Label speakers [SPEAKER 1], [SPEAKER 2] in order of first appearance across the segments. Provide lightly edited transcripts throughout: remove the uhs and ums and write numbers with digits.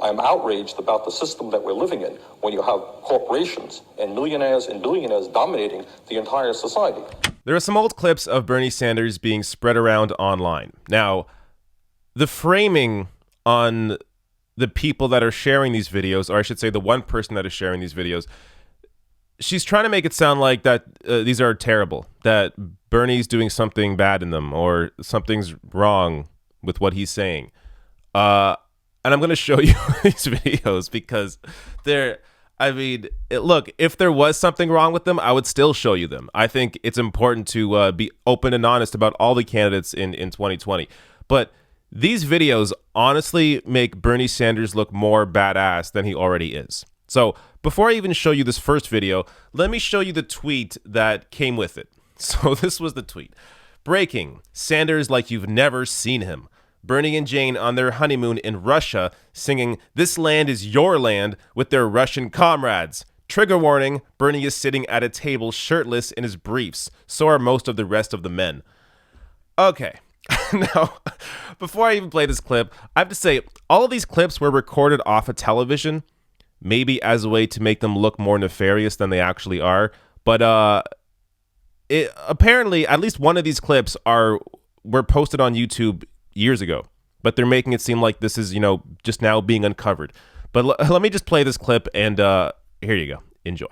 [SPEAKER 1] I'm outraged about the system that we're living in when you have corporations and millionaires and billionaires dominating the entire society.
[SPEAKER 2] There are some old clips of Bernie Sanders being spread around online. Now, the framing on the people that are sharing these videos, or I should say the one person that is sharing these videos, she's trying to make it sound like that these are terrible, that Bernie's doing something bad in them or something's wrong with what he's saying. And I'm going to show you these videos because they're, I mean, look, if there was something wrong with them, I would still show you them. I think it's important to be open and honest about all the candidates in 2020. But these videos honestly make Bernie Sanders look more badass than he already is. So before I even show you this first video, let me show you the tweet that came with it. So this was the tweet. Breaking, Sanders like you've never seen him. Bernie and Jane on their honeymoon in Russia singing "This land is your land" with their Russian comrades. Trigger warning, Bernie is sitting at a table shirtless in his briefs. So are most of the rest of the men. Okay. Now, before I even play this clip, I have to say, all of these clips were recorded off of television, maybe as a way to make them look more nefarious than they actually are. But apparently, at least one of these clips were posted on YouTube years ago. But they're making it seem like this is, just now being uncovered. But let me just play this clip, and here you go. Enjoy.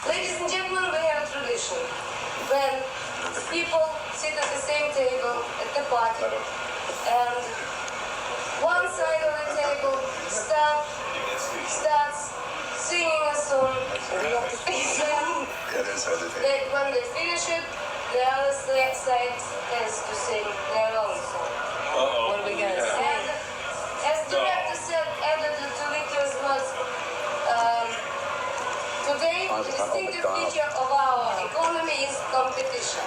[SPEAKER 3] Ladies and gentlemen, we have a tradition. When people sit at the same table at the party, and one side of the table starts singing a song, when they finish it, the other side has to sing their own song. What are we gonna say? And as director said, added to Victor's words, today, the distinctive feature of our economy is competition.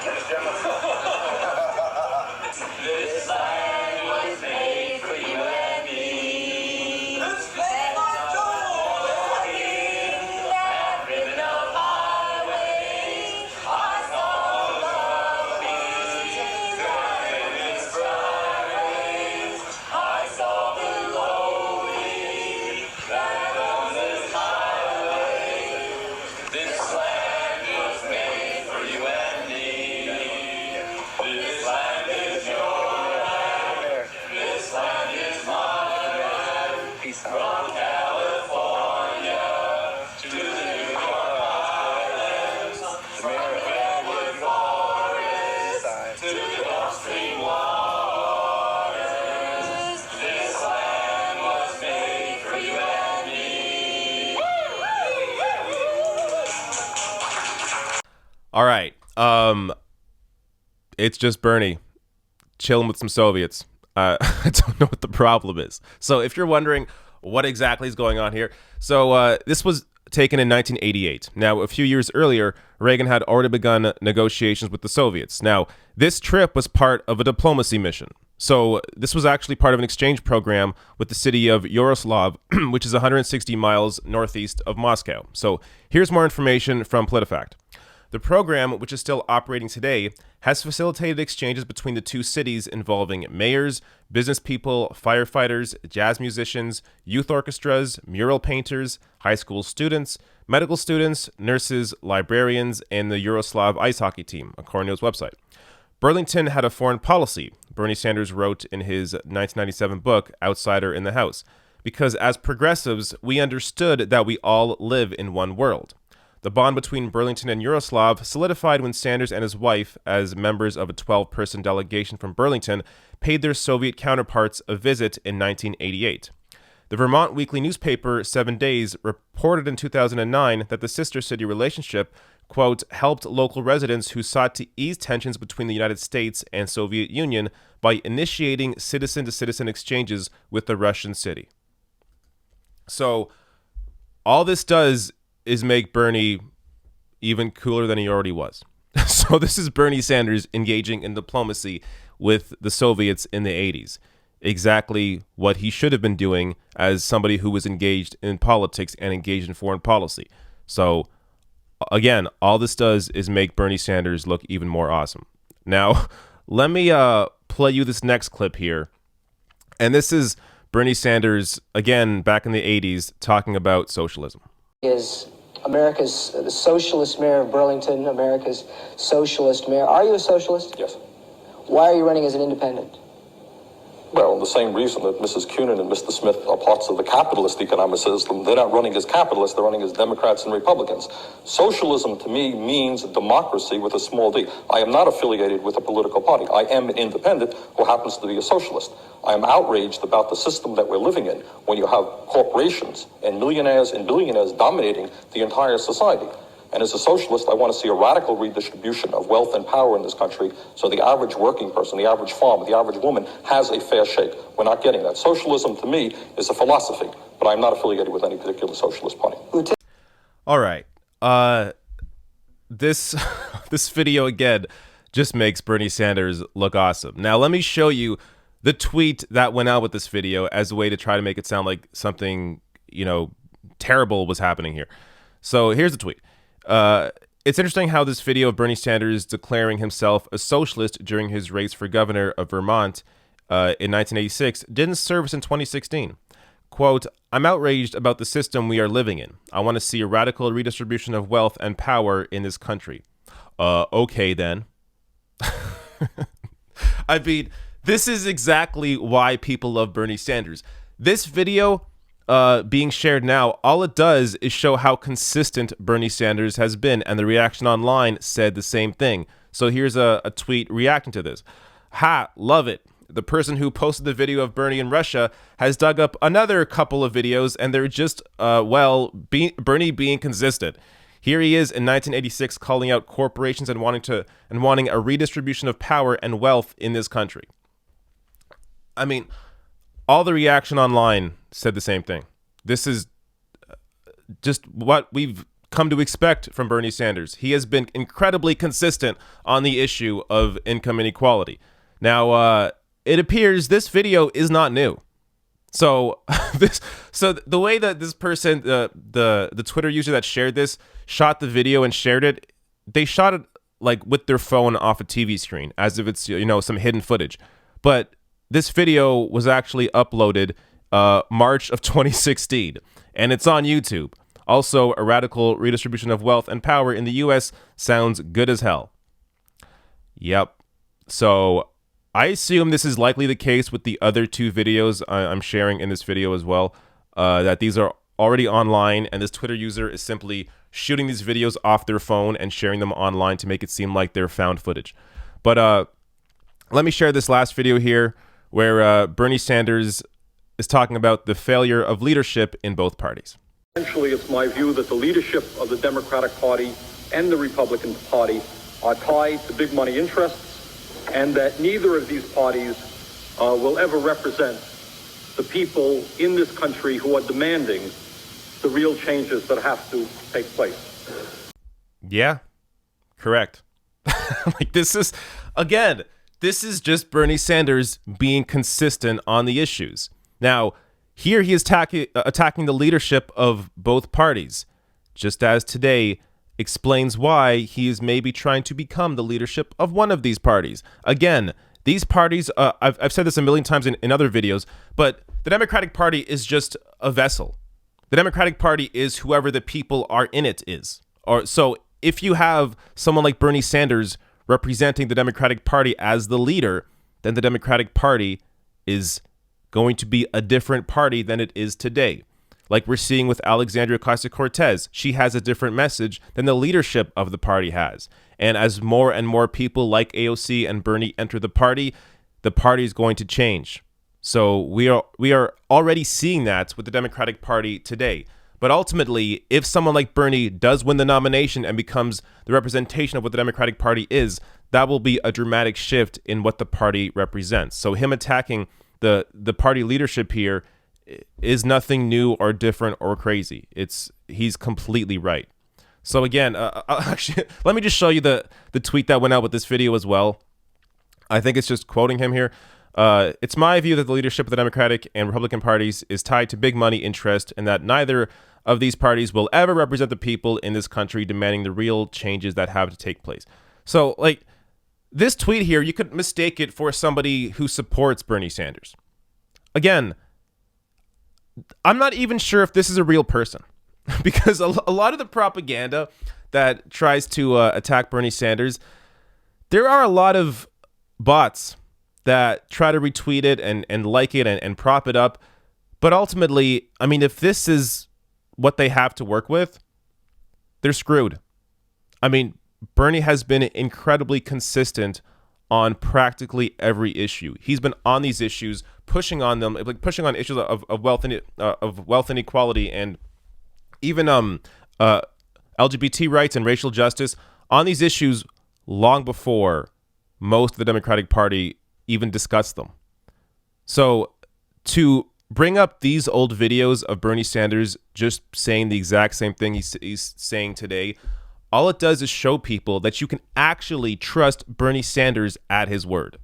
[SPEAKER 3] This land was made for you and me. This land that ribbon of highways, our song of peace, and its bright, I saw the lowly, that on this highway. This land was made for you and me. This land is your land. This land is my land. Peace out. From California to the New York Islands, from redwood forests to the Gulf Stream waters. This land was made for you and me.
[SPEAKER 2] All right. It's just Bernie chilling with some Soviets. I don't know what the problem is. So if you're wondering what exactly is going on here, so this was taken in 1988. Now, a few years earlier, Reagan had already begun negotiations with the Soviets. Now, this trip was part of a diplomacy mission. So this was actually part of an exchange program with the city of Yaroslav, which is 160 miles northeast of Moscow. So here's more information from PolitiFact. The program, which is still operating today, has facilitated exchanges between the two cities involving mayors, business people, firefighters, jazz musicians, youth orchestras, mural painters, high school students, medical students, nurses, librarians, and the Yaroslav ice hockey team, according to his website. Burlington had a foreign policy, Bernie Sanders wrote in his 1997 book, Outsider in the House, because as progressives, we understood that we all live in one world. The bond between Burlington and Yaroslav solidified when Sanders and his wife, as members of a 12-person delegation from Burlington, paid their Soviet counterparts a visit in 1988. The Vermont weekly newspaper 7 Days reported in 2009 that the sister city relationship, quote, helped local residents who sought to ease tensions between the United States and Soviet Union by initiating citizen-to-citizen exchanges with the Russian city. So all this does is make Bernie even cooler than he already was. So this is Bernie Sanders engaging in diplomacy with the Soviets in the 80s. exactly what he should have been doing as somebody who was engaged in politics and engaged in foreign policy. So again, all this does is make Bernie Sanders look even more awesome. Now, let me play you this next clip here. And this is Bernie Sanders, again, back in the 80s, talking about socialism.
[SPEAKER 4] Is America's the socialist mayor of Burlington, America's socialist mayor. Are you a socialist?
[SPEAKER 1] Yes.
[SPEAKER 4] Why are you running as an independent?
[SPEAKER 1] Well, the same reason that Mrs. Cunin and Mr. Smith are parts of the capitalist economic system. They're not running as capitalists, they're running as Democrats and Republicans. Socialism, to me, means democracy with a small d. I am not affiliated with a political party. I am an independent who happens to be a socialist. I am outraged about the system that we're living in when you have corporations and millionaires and billionaires dominating the entire society. And as a socialist, I want to see a radical redistribution of wealth and power in this country so the average working person, the average farmer, the average woman has a fair shake. We're not getting that. Socialism, to me, is a philosophy, but I'm not affiliated with any particular socialist party.
[SPEAKER 2] All right. This this video, again, just makes Bernie Sanders look awesome. Now, let me show you the tweet that went out with this video as a way to try to make it sound like something, terrible was happening here. So here's the tweet. It's interesting how this video of Bernie Sanders declaring himself a socialist during his race for governor of Vermont in 1986 didn't surface in 2016. Quote, "I'm outraged about the system we are living in. I want to see a radical redistribution of wealth and power in this country." Okay then. I mean, this is exactly why people love Bernie Sanders. This video being shared now, all it does is show how consistent Bernie Sanders has been, and the reaction online said the same thing. So here's a tweet reacting to this. "Ha, love it. The person who posted the video of Bernie in Russia has dug up another couple of videos, and they're just, Bernie being consistent. Here he is in 1986 calling out corporations and wanting a redistribution of power and wealth in this country." I mean, all the reaction online said the same thing. This is just what we've come to expect from Bernie Sanders. He has been incredibly consistent on the issue of income inequality. Now, it appears this video is not new. So the way that this person, the Twitter user that shared this, shot the video and shared it, they shot it like with their phone off a TV screen, as if it's some hidden footage. But this video was actually uploaded March of 2016, and it's on YouTube. Also, a radical redistribution of wealth and power in the U.S. sounds good as hell. Yep. So I assume this is likely the case with the other two videos I'm sharing in this video as well, that these are already online, and this Twitter user is simply shooting these videos off their phone and sharing them online to make it seem like they're found footage. But let me share this last video here where Bernie Sanders is talking about the failure of leadership in both parties.
[SPEAKER 5] Essentially, it's my view that the leadership of the Democratic Party and the Republican Party are tied to big money interests, and that neither of these parties will ever represent the people in this country who are demanding the real changes that have to take place.
[SPEAKER 2] Yeah, correct. Like, this is, again, this is just Bernie Sanders being consistent on the issues. Now, here he is attacking the leadership of both parties, just as today explains why he is maybe trying to become the leadership of one of these parties. Again, these parties, I've said this a million times in other videos, but the Democratic Party is just a vessel. The Democratic Party is whoever the people are in it is. So if you have someone like Bernie Sanders representing the Democratic Party as the leader, then the Democratic Party is going to be a different party than it is today. Like we're seeing with Alexandria Ocasio-Cortez, she has a different message than the leadership of the party has. And as more and more people like AOC and Bernie enter the party is going to change. So we are already seeing that with the Democratic Party today. But ultimately, if someone like Bernie does win the nomination and becomes the representation of what the Democratic Party is, that will be a dramatic shift in what the party represents. So him attacking the party leadership here is nothing new or different or crazy. He's completely right. So again, actually, let me just show you the tweet that went out with this video as well. I think it's just quoting him here. It's my view that the leadership of the Democratic and Republican parties is tied to big money interest and that neither of these parties will ever represent the people in this country demanding the real changes that have to take place. So, like, this tweet here, you could mistake it for somebody who supports Bernie Sanders. Again, I'm not even sure if this is a real person because a lot of the propaganda that tries to attack Bernie Sanders, there are a lot of bots that try to retweet it and like it and prop it up. But ultimately, I mean, if this is what they have to work with, they're screwed. I mean, Bernie has been incredibly consistent on practically every issue. He's been on these issues, pushing on them, like pushing on issues of wealth inequality and even LGBT rights and racial justice, on these issues long before most of the Democratic Party even discussed them. So to bring up these old videos of Bernie Sanders just saying the exact same thing he's saying today, all it does is show people that you can actually trust Bernie Sanders at his word.